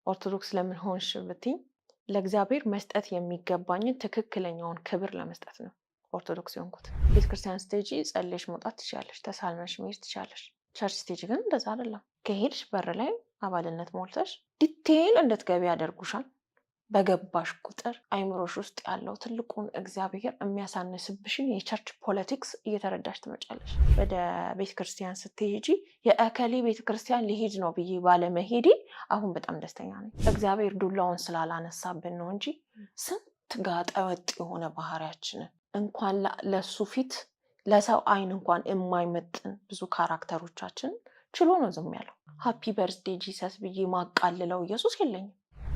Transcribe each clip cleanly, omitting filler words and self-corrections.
ኦርቶዶክስ ለምን ሆንሽ ብትይ ለእግዚአብሔር መስጠት የሚገባኝን ትክክለኛውን ክብር ለመስጠት ነው ኦርቶዶክስ የሆንኩት። ቤተክርስቲያን ስትሄጂ ጸልየሽ መውጣት ትችያለሽ፣ ተሳልመሽ መሄድ ትችያለሽ። ቸርች ስትሄጂ ግን እንደዛ አይደለም። ከሄድሽ በር ላይ አባልነት ሞልተሽ ዲቴይል እንድትገቢ ያደርጉሻል። በገባሽ ቁጥር አይምሮሽ ውስጥ ያለው ትልቁን እግዚአብሔር የሚያሳንስብሽን የቸርች ፖለቲክስ እየተረዳሽ ትመጫለሽ። ወደ ቤተክርስቲያን ስትሄጂ የእከሌ ቤተክርስቲያን ሊሄድ ነው ብዬ ባለመሄዴ አሁን በጣም ደስተኛ ነኝ። እግዚአብሔር ዱላውን ስላላነሳብን ነው እንጂ ስንት ጋጠ ወጥ የሆነ ባህሪያችንን እንኳን ለሱ ፊት ለሰው አይን እንኳን የማይመጥን ብዙ ካራክተሮቻችንን ችሎ ነው ዝም ያለው። ሃፒ በርዝዴ ጂሰስ ብዬ ማቃልለው ኢየሱስ የለኝም።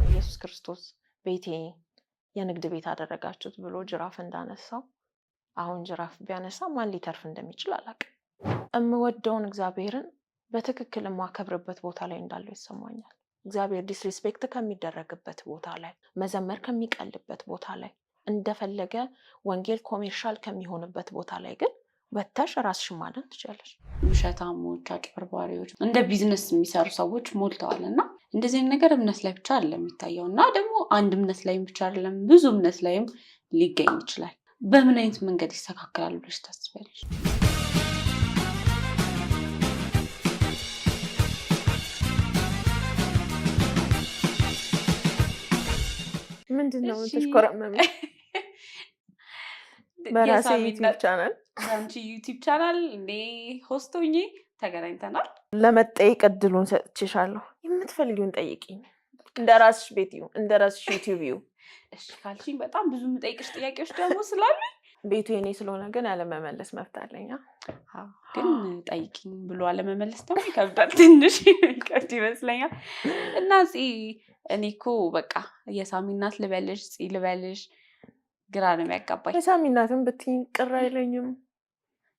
ኢየሱስ ክርስቶስ ቤቴ የንግድ ቤት አደረጋችሁት ብሎ ጅራፍ እንዳነሳው አሁን ጅራፍ ቢያነሳ ማን ሊተርፍ እንደሚችል አላውቅም። እምወደውን እግዚአብሔርን በትክክል የማከብርበት ቦታ ላይ እንዳለው ይሰማኛል። እግዚአብሔር ዲስሪስፔክት ከሚደረግበት ቦታ ላይ፣ መዘመር ከሚቀልበት ቦታ ላይ፣ እንደፈለገ ወንጌል ኮሜርሻል ከሚሆንበት ቦታ ላይ ግን ወተሽ ራስሽን ማዳን ትችላለሽ። ውሸታሞች፣ አጭበርባሪዎች እንደ ቢዝነስ የሚሰሩ ሰዎች ሞልተዋል እና እንደዚህ አይነት ነገር እምነት ላይ ብቻ አይደለም የሚታየው እና ደግሞ አንድ እምነት ላይም ብቻ አይደለም ብዙ እምነት ላይም ሊገኝ ይችላል። በምን አይነት መንገድ ይስተካከላል ብለሽ ታስቢያለሽ? ምንድነው ተሽኮረመመ? በራሴ ዩቲዩብ ቻናል አንቺ ዩቲዩብ ቻናል እንዴ ሆስት ሆኜ ተገናኝተናል። ለመጠየቅ እድሉን ሰጥቼሻለሁ። የምትፈልጊውን ጠይቂኝ። እንደራስሽ ቤት ይሁን እንደራስሽ ዩቲዩብ ይሁን። እሺ ካልሽኝ በጣም ብዙ የምጠይቅሽ ጥያቄዎች ደግሞ ስላሉ ቤቱ የኔ ስለሆነ ግን ያለመመለስ መብት አለኝ። ግን ጠይቂኝ ብሎ አለመመለስ ደግሞ ይከብዳል፣ ትንሽ ይከብድ ይመስለኛል። እና እኔ እኮ በቃ የሳሚ እናት ልበልሽ ልበልሽ ግራ ነው የሚያጋባኝ። የሳሚ እናትም ብትይኝ ቅር አይለኝም።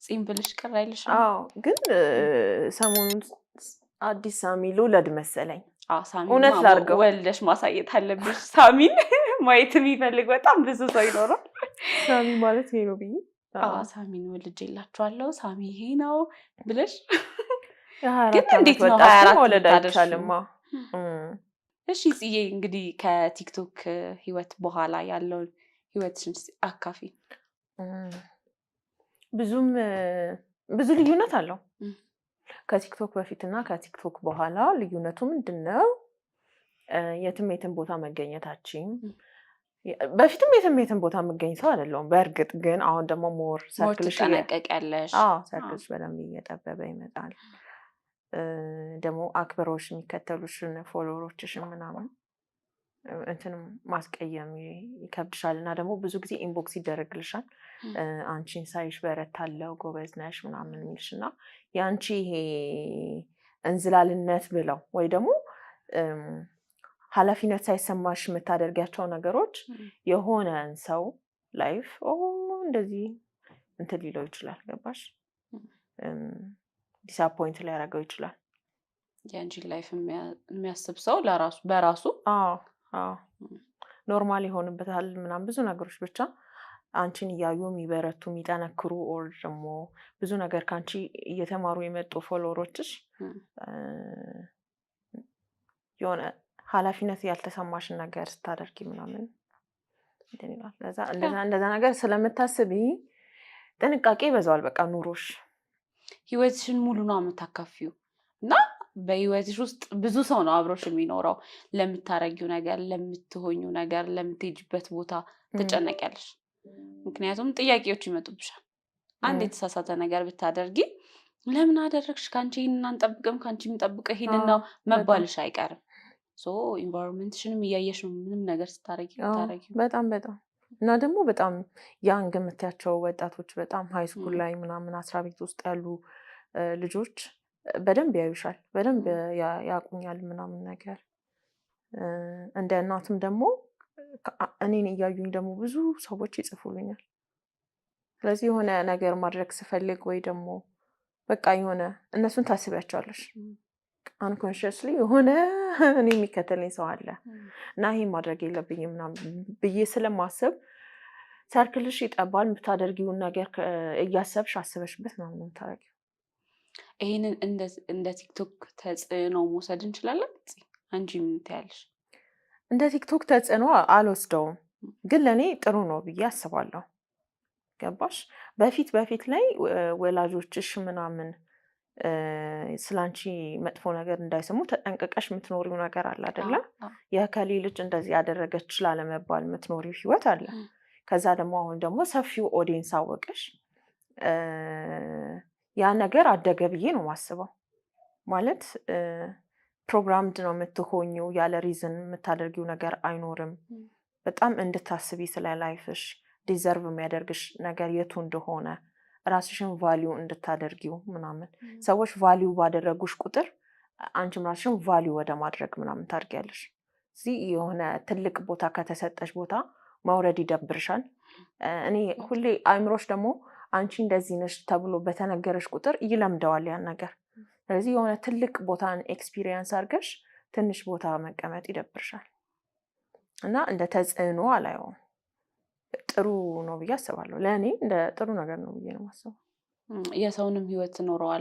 ጺም ብልሽ ቅር አይልሽም? አዎ፣ ግን ሰሞኑን አዲስ ሳሚ ልውለድ መሰለኝ። እውነት ላድርገው ወልደሽ ማሳየት አለብሽ። ሳሚን ማየት የሚፈልግ በጣም ብዙ ሰው ይኖራል። ሳሚ ማለት ይሄ ነው ብዬ ሳሚን ወልጄላችኋለሁ ሳሚ ይሄ ነው ብለሽ ግን እንዴት ነው 24 ወለድ አይቻልም? እሺ ጽዬ፣ እንግዲህ ከቲክቶክ ህይወት በኋላ ያለውን ህይወትሽን አካፊ። ብዙ ልዩነት አለው ከቲክቶክ በፊትና ከቲክቶክ በኋላ። ልዩነቱ ምንድነው? የትም ቦታ መገኘታችን። በፊትም የትም ቦታ መገኘት ሰው አይደለሁም በእርግጥ ግን አሁን ደግሞ ሞር ሰርክልሽ ተጠነቀቂያለሽ። ሰርክልሽ በደንብ እየጠበበ ይመጣል። ደግሞ አክብሮሽ የሚከተሉሽን ፎሎወሮችሽን ምናምን እንትንም ማስቀየም ይከብድሻል እና ደግሞ ብዙ ጊዜ ኢንቦክስ ይደረግልሻል። አንቺን ሳይሽ በረታለው ጎበዝ ነሽ ምናምን የሚልሽ እና የአንቺ ይሄ እንዝላልነት ብለው ወይ ደግሞ ኃላፊነት ሳይሰማሽ የምታደርጊያቸው ነገሮች የሆነን ሰው ላይፍ እንደዚህ እንትን ሊለው ይችላል። ገባሽ? ዲስአፖይንት ሊያደርገው ይችላል። የአንቺን ላይፍ የሚያስብ ሰው በራሱ ኖርማል ይሆንበታል ምናምን ብዙ ነገሮች ብቻ አንቺን እያዩ የሚበረቱ የሚጠነክሩ ኦር ደግሞ ብዙ ነገር ከአንቺ እየተማሩ የመጡ ፎሎወሮችሽ የሆነ ኃላፊነት ያልተሰማሽን ነገር ስታደርጊ ምናምን እንደዛ ነገር ስለምታስቢ ጥንቃቄ ይበዛዋል። በቃ ኑሮሽ ህይወትሽን ሙሉ ነው የምታካፊው እና በህይወትሽ ውስጥ ብዙ ሰው ነው አብሮሽ የሚኖረው። ለምታረጊው ነገር፣ ለምትሆኙ ነገር፣ ለምትሄጂበት ቦታ ትጨነቂያለሽ። ምክንያቱም ጥያቄዎች ይመጡብሻል። አንድ የተሳሳተ ነገር ብታደርጊ ለምን አደረግሽ? ከአንቺ ይህንን አንጠብቅም፣ ከአንቺ የሚጠብቀው ይህንን ነው መባልሽ አይቀርም። ኢንቫይሮንመንትሽንም እያየሽ ነው ምንም ነገር ስታረጊ በጣም እና ደግሞ በጣም ያንግ የምትያቸው ወጣቶች በጣም ሃይስኩል ላይ ምናምን 10 ቤት ውስጥ ያሉ ልጆች በደንብ ያዩሻል፣ በደንብ ያቁኛል ምናምን ነገር። እንደ እናትም ደግሞ እኔን እያዩኝ ደግሞ ብዙ ሰዎች ይጽፉልኛል። ስለዚህ የሆነ ነገር ማድረግ ስፈልግ ወይ ደግሞ በቃ የሆነ እነሱን ታስቢያቸዋለሽ አንኮንሽስሊ የሆነ እኔ የሚከተለኝ ሰው አለ እና ይሄን ማድረግ የለብኝም ምናምን ብዬ ስለማስብ ሰርክልሽ ይጠባል። የምታደርጊውን ነገር እያሰብሽ አስበሽበት ምናምን ነው የምታደርጊው። ይሄንን እንደ ቲክቶክ ተጽዕኖ መውሰድ እንችላለን። አንቺ ምን ትያለሽ? እንደ ቲክቶክ ተጽዕኖ አልወስደውም፣ ግን ለእኔ ጥሩ ነው ብዬ አስባለሁ። ገባሽ? በፊት ላይ ወላጆችሽ ምናምን ስላንቺ መጥፎ ነገር እንዳይሰሙ ተጠንቅቀሽ የምትኖሪው ነገር አለ አይደለ? የከሌ ልጅ እንደዚህ ያደረገች ላለመባል የምትኖሪው ህይወት አለ። ከዛ ደግሞ አሁን ደግሞ ሰፊው ኦዲየንስ አወቀሽ፣ ያ ነገር አደገ ብዬ ነው የማስበው። ማለት ፕሮግራምድ ነው የምትሆኚው፣ ያለ ሪዝን የምታደርጊው ነገር አይኖርም። በጣም እንድታስቢ ስለ ላይፍሽ፣ ዲዘርቭ የሚያደርግሽ ነገር የቱ እንደሆነ ራስሽን ቫሊዩ እንድታደርጊው ምናምን። ሰዎች ቫሊዩ ባደረጉሽ ቁጥር አንቺም ራስሽን ቫሊዩ ወደ ማድረግ ምናምን ታድጊያለሽ። እዚህ የሆነ ትልቅ ቦታ ከተሰጠሽ ቦታ መውረድ ይደብርሻል። እኔ ሁሌ አይምሮሽ ደግሞ አንቺ እንደዚህ ነሽ ተብሎ በተነገረሽ ቁጥር ይለምደዋል ያን ነገር። ስለዚህ የሆነ ትልቅ ቦታን ኤክስፒሪየንስ አድርገሽ ትንሽ ቦታ መቀመጥ ይደብርሻል እና እንደ ተጽዕኖ አላየውም። ጥሩ ነው ብዬ አስባለሁ። ለእኔ እንደ ጥሩ ነገር ነው ብዬ ነው የማስበው። የሰውንም ህይወት ኖረዋል